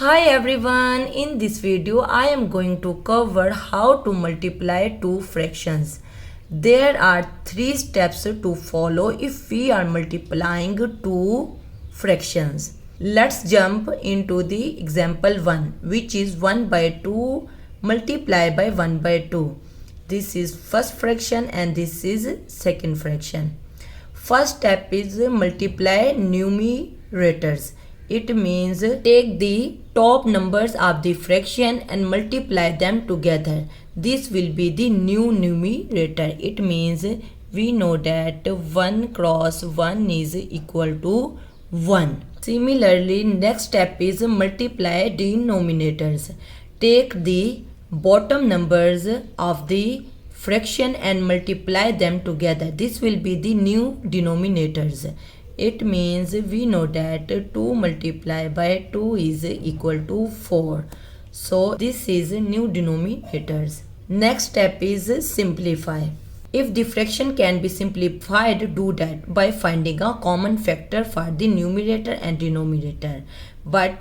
Hi everyone, in this video I am going to cover how to multiply two fractions. There are three steps to follow if we are multiplying two fractions. Let's jump into the example 1, which is 1 by 2 multiplied by 1 by 2. This is first fraction and this is second fraction. First step is multiply numerators. It means take the top numbers of the fraction and multiply them together. This will be the new numerator. It means we know that 1 cross 1 is equal to 1. Similarly, next step is multiply denominators. Take the bottom numbers of the fraction and multiply them together. This will be the new denominators. It means we know that 2 multiplied by 2 is equal to 4. So this is new denominators. Next step is simplify. If the fraction can be simplified, do that by finding a common factor for the numerator and denominator. But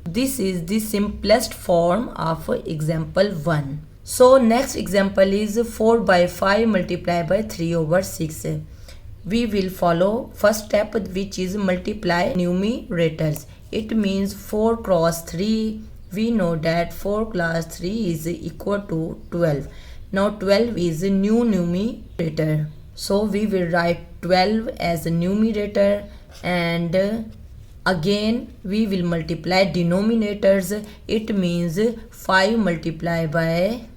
this is the simplest form of example 1. So next example is 4 by 5 multiplied by 3 over 6. We will follow first step, which is multiply numerators. It means 4 cross 3. We know that 4 cross 3 is equal to 12. Now 12 is a new numerator. So we will write 12 as a numerator, and again we will multiply denominators. It means 5 multiplied by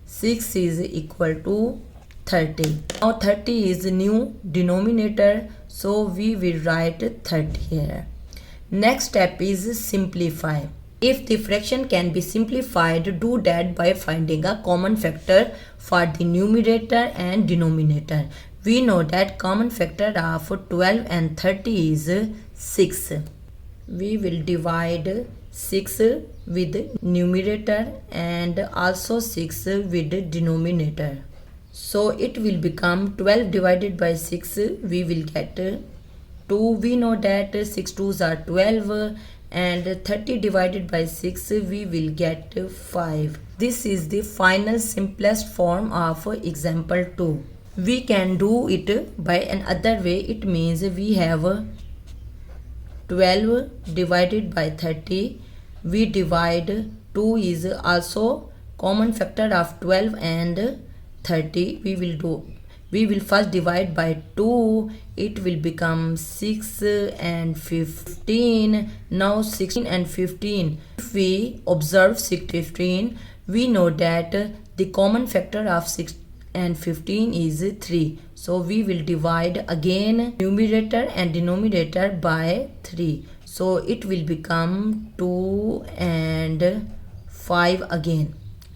6 is equal to 30. Now 30 is a new denominator, so we will write 30 here. Next step is simplify. If the fraction can be simplified, do that by finding a common factor for the numerator and denominator. We know that common factor of 12 and 30 is 6. We will divide 6 with numerator and also 6 with denominator. So it will become 12 divided by 6. We will get 2. We know that 6 2s are 12, and 30 divided by 6 we will get 5. This is the final simplest form of example 2. We can do it by another way. It means we have 12 divided by 30. We divide 2 is also common factor of 12 and 30. We will first divide by 2. It will become 6 and 15. Now 16 and 15. If we observe 6 15, we know that the common factor of 6 and 15 is 3. So we will divide again numerator and denominator by 3. So it will become 2 and 5 again.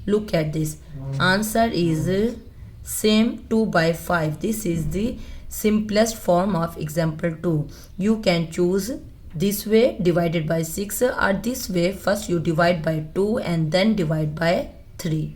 Look at this. Answer is same, 2 by 5. This is the simplest form of example 2. You can choose this way, divided by 6, or this way, first you divide by 2 and then divide by 3.